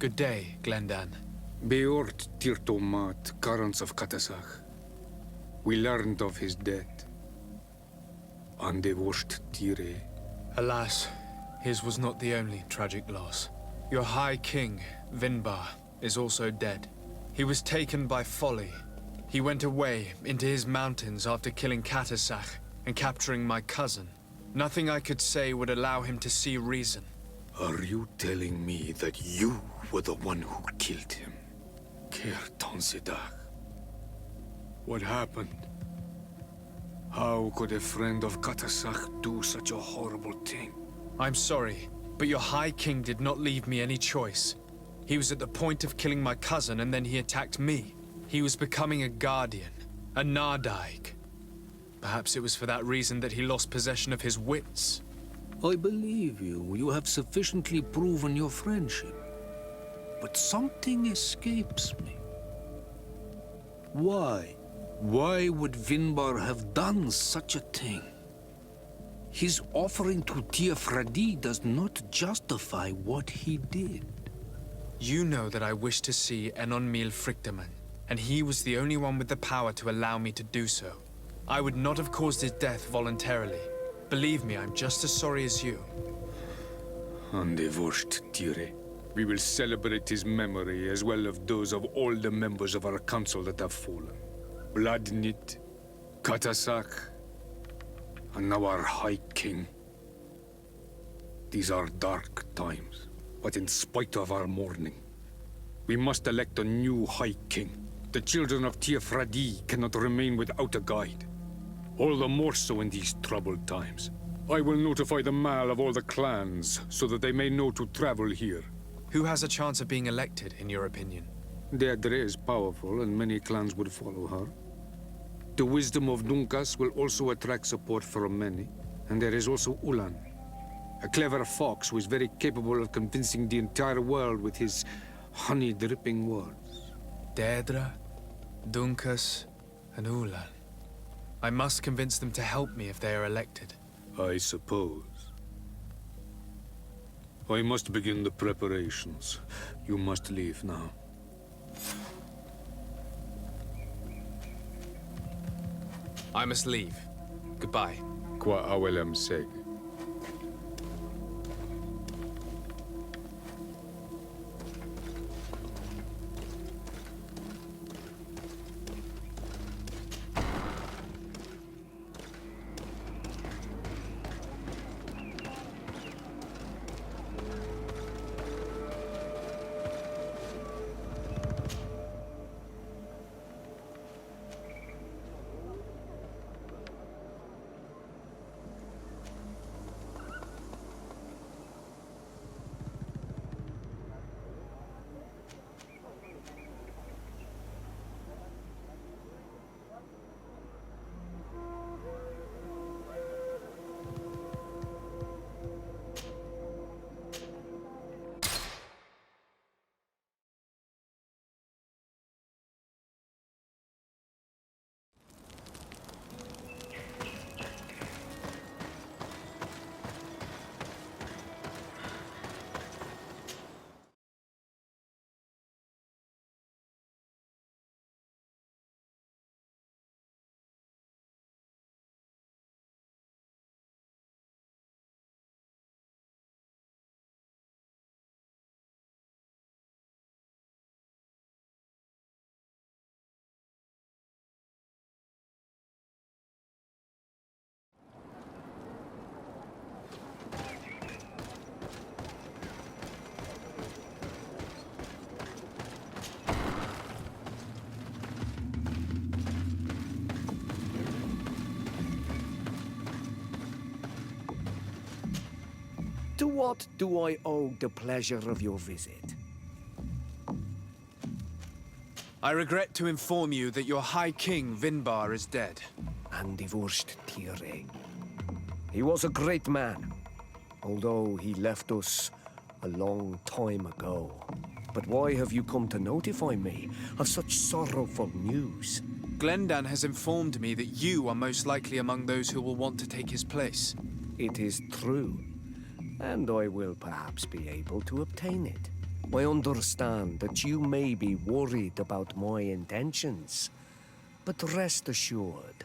Good day, Glendan. Beort Tirtomat, Garants of Katasach. We learned of his death. Andevosht Tire. Alas, his was not the only tragic loss. Your High King, Vinbarr, is also dead. He was taken by folly. He went away into his mountains after killing Katasach and capturing my cousin. Nothing I could say would allow him to see reason. Are you telling me that you were the one who killed him? Kertonsidach. What happened? How could a friend of Katasach do such a horrible thing? I'm sorry, but your High King did not leave me any choice. He was at the point of killing my cousin and then he attacked me. He was becoming a guardian, a Nardaig. Perhaps it was for that reason that he lost possession of his wits. I believe you. You have sufficiently proven your friendship. But something escapes me. Why? Why would Vinbarr have done such a thing? His offering to Tiafradi does not justify what he did. You know that I wish to see Enonmil Frictaman, and he was the only one with the power to allow me to do so. I would not have caused his death voluntarily. Believe me, I'm just as sorry as you. Andevosht Tire. We will celebrate his memory as well as those of all the members of our council that have fallen. Vladnit, Katasach, and now our High King. These are dark times, but in spite of our mourning, we must elect a new High King. The children of Tiafradi cannot remain without a guide. All the more so in these troubled times. I will notify the Mal of all the clans, so that they may know to travel here. Who has a chance of being elected, in your opinion? Derdre is powerful, and many clans would follow her. The wisdom of Dunncas will also attract support from many. And there is also Ullan, a clever fox who is very capable of convincing the entire world with his honey-dripping words. Derdre, Dunncas, and Ullan. I must convince them to help me if they are elected. I suppose. I must begin the preparations. You must leave now. I must leave. Goodbye. Qua awelem seg. To what do I owe the pleasure of your visit? I regret to inform you that your High King, Vinbarr, is dead. Andevosht Tire. He was a great man, although he left us a long time ago. But why have you come to notify me of such sorrowful news? Glendan has informed me that you are most likely among those who will want to take his place. It is true, and I will perhaps be able to obtain it. I understand that you may be worried about my intentions, but rest assured,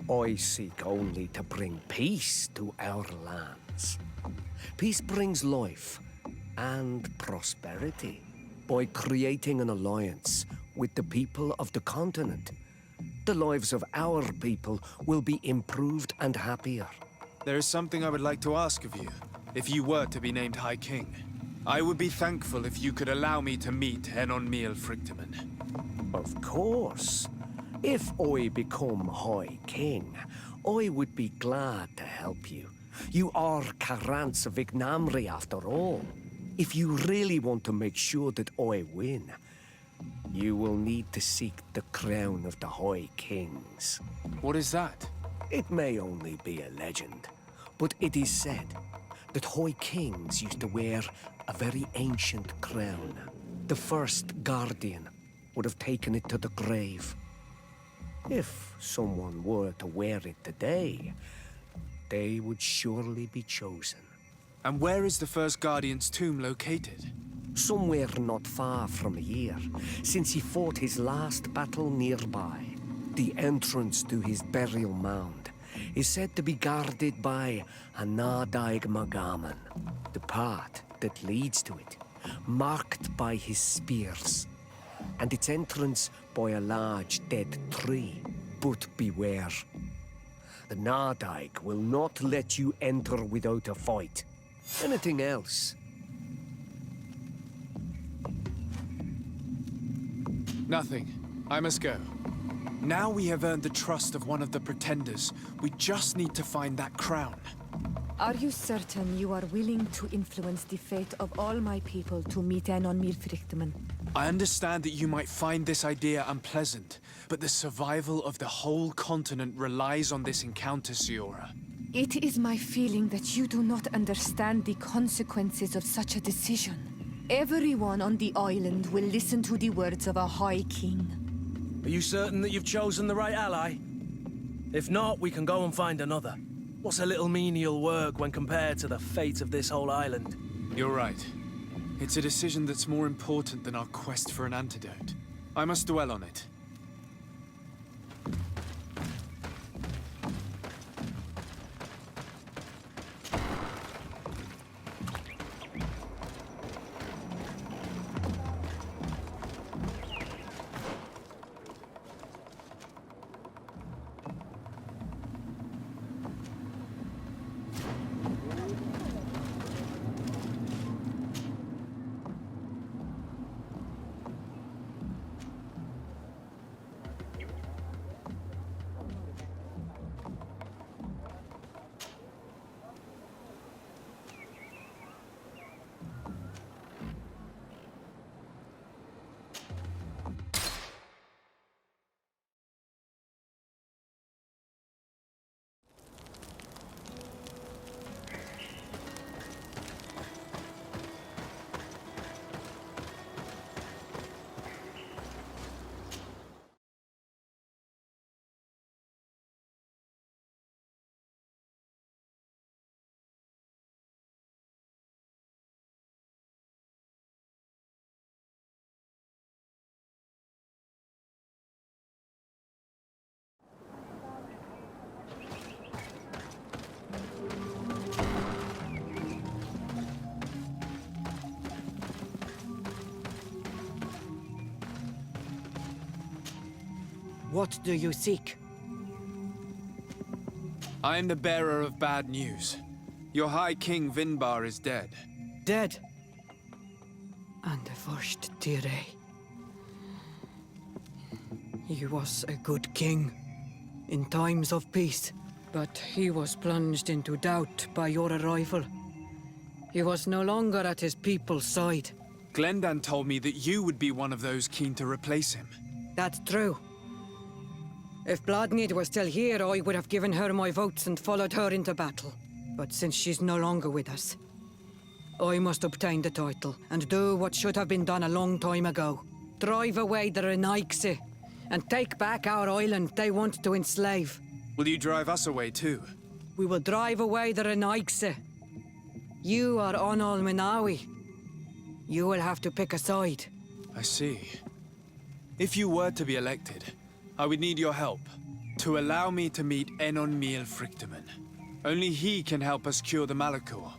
I seek only to bring peace to our lands. Peace brings life and prosperity by creating an alliance with the people of the continent. The lives of our people will be improved and happier. There is something I would like to ask of you, if you were to be named High King. I would be thankful if you could allow me to meet Enon Miel Frichtemann. Of course. If I become High King, I would be glad to help you. You are Carant's Vignamri after all. If you really want to make sure that I win, you will need to seek the crown of the High Kings. What is that? It may only be a legend, but it is said that High Kings used to wear a very ancient crown. The first guardian would have taken it to the grave. If someone were to wear it today, they would surely be chosen. And where is the first Guardian's tomb located? Somewhere not far from here, since he fought his last battle nearby. The entrance to his burial mound is said to be guarded by a Nadaig Magaman, the path that leads to it, marked by his spears, and its entrance by a large dead tree. But beware. The Nadaig will not let you enter without a fight. Anything else? Nothing. I must go. Now we have earned the trust of one of the pretenders. We just need to find that crown. Are you certain you are willing to influence the fate of all my people to meet Enon Miel Frichtemann? I understand that you might find this idea unpleasant, but the survival of the whole continent relies on this encounter, Siora. It is my feeling that you do not understand the consequences of such a decision. Everyone on the island will listen to the words of a High King. Are you certain that you've chosen the right ally? If not, we can go and find another. What's a little menial work when compared to the fate of this whole island? You're right. It's a decision that's more important than our quest for an antidote. I must dwell on it. What do you seek? I am the bearer of bad news. Your High King Vinbarr is dead. Dead. And the first Derdre. He was a good king in times of peace, but he was plunged into doubt by your arrival. He was no longer at his people's side. Glendan told me that you would be one of those keen to replace him. That's true. If Bloodneed was still here, I would have given her my votes and followed her into battle. But since she's no longer with us, I must obtain the title and do what should have been done a long time ago. Drive away the Renaigse and take back our island they want to enslave. Will you drive us away too? We will drive away the Renaigse. You are Onol Minawi. You will have to pick a side. I see. If you were to be elected, I would need your help to allow me to meet Enon Miel Frichtemann. Only he can help us cure the Malachor.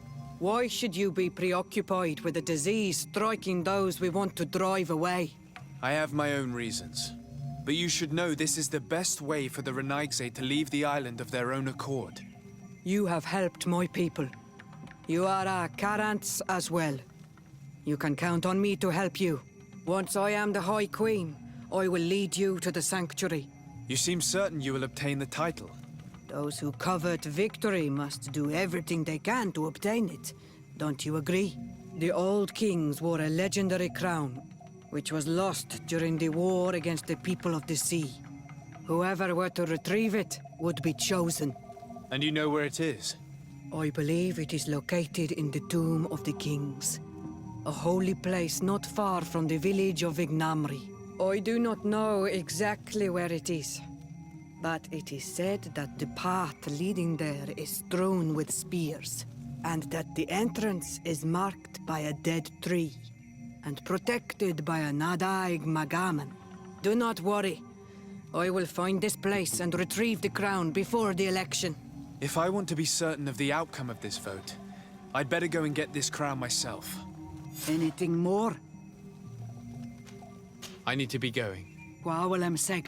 Why should you be preoccupied with a disease striking those we want to drive away? I have my own reasons. But you should know this is the best way for the Renaigse to leave the island of their own accord. You have helped my people. You are our Carants as well. You can count on me to help you. Once I am the High Queen, I will lead you to the sanctuary. You seem certain you will obtain the title. Those who covet victory must do everything they can to obtain it. Don't you agree? The old kings wore a legendary crown, which was lost during the war against the people of the sea. Whoever were to retrieve it would be chosen. And you know where it is? I believe it is located in the Tomb of the Kings, a holy place not far from the village of Vignamri. I do not know exactly where it is, but it is said that the path leading there is strewn with spears, and that the entrance is marked by a dead tree, and protected by a Nadaig Magaman. Do not worry. I will find this place and retrieve the crown before the election. If I want to be certain of the outcome of this vote, I'd better go and get this crown myself. Anything more? I need to be going. Gwawalem seg.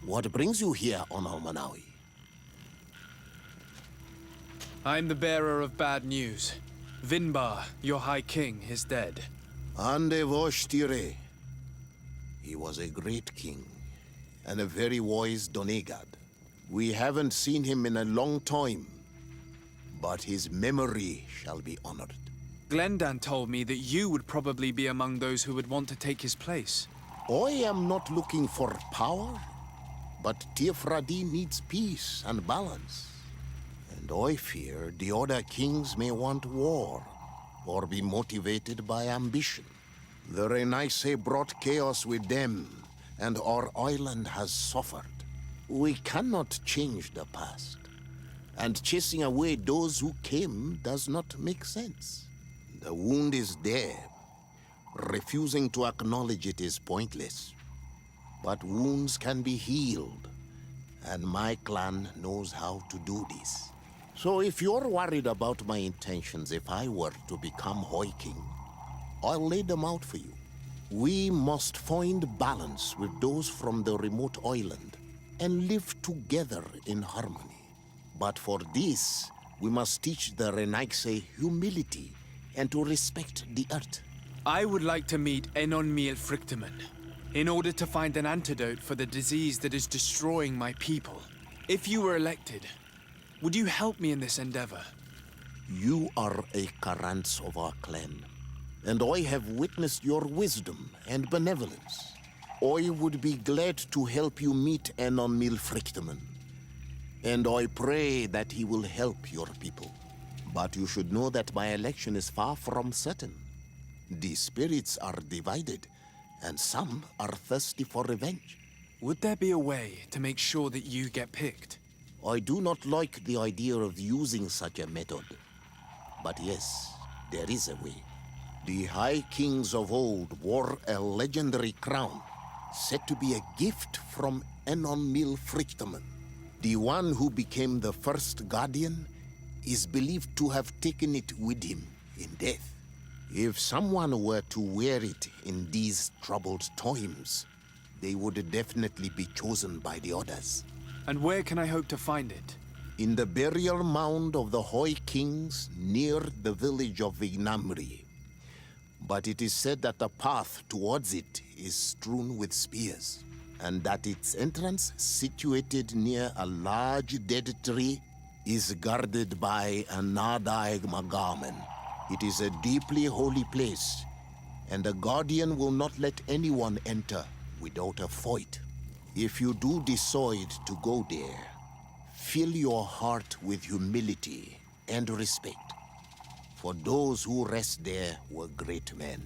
What brings you here on Almanawi? I'm the bearer of bad news. Vinbarr, your High King, is dead. Ande Voshtire. He was a great king, and a very wise Donegad. We haven't seen him in a long time, but his memory shall be honored. Glendan told me that you would probably be among those who would want to take his place. I am not looking for power, but Tirfradi needs peace and balance. And I fear the other kings may want war, or be motivated by ambition. The Renaigse brought chaos with them, and our island has suffered. We cannot change the past, and chasing away those who came does not make sense. The wound is there. Refusing to acknowledge it is pointless. But wounds can be healed, and my clan knows how to do this. So if you're worried about my intentions if I were to become High King, I'll lay them out for you. We must find balance with those from the remote island and live together in harmony. But for this, we must teach the Renaigse humility and to respect the earth. I would like to meet Enon Miel Frichtemann in order to find an antidote for the disease that is destroying my people. If you were elected, would you help me in this endeavor? You are a Carants of our clan, and I have witnessed your wisdom and benevolence. I would be glad to help you meet Enon Miel Frichtemann. And I pray that he will help your people. But you should know that my election is far from certain. The spirits are divided, and some are thirsty for revenge. Would there be a way to make sure that you get picked? I do not like the idea of using such a method. But yes, there is a way. The High Kings of old wore a legendary crown, said to be a gift from Enon Mil Frichterman. The one who became the first Guardian is believed to have taken it with him in death. If someone were to wear it in these troubled times, they would definitely be chosen by the others. And where can I hope to find it? In the burial mound of the High Kings near the village of Vignamri. But it is said that the path towards it is strewn with spears, and that its entrance, situated near a large dead tree, is guarded by a Nadaig Magaman. It is a deeply holy place, and the Guardian will not let anyone enter without a fight. If you do decide to go there, fill your heart with humility and respect, for those who rest there were great men.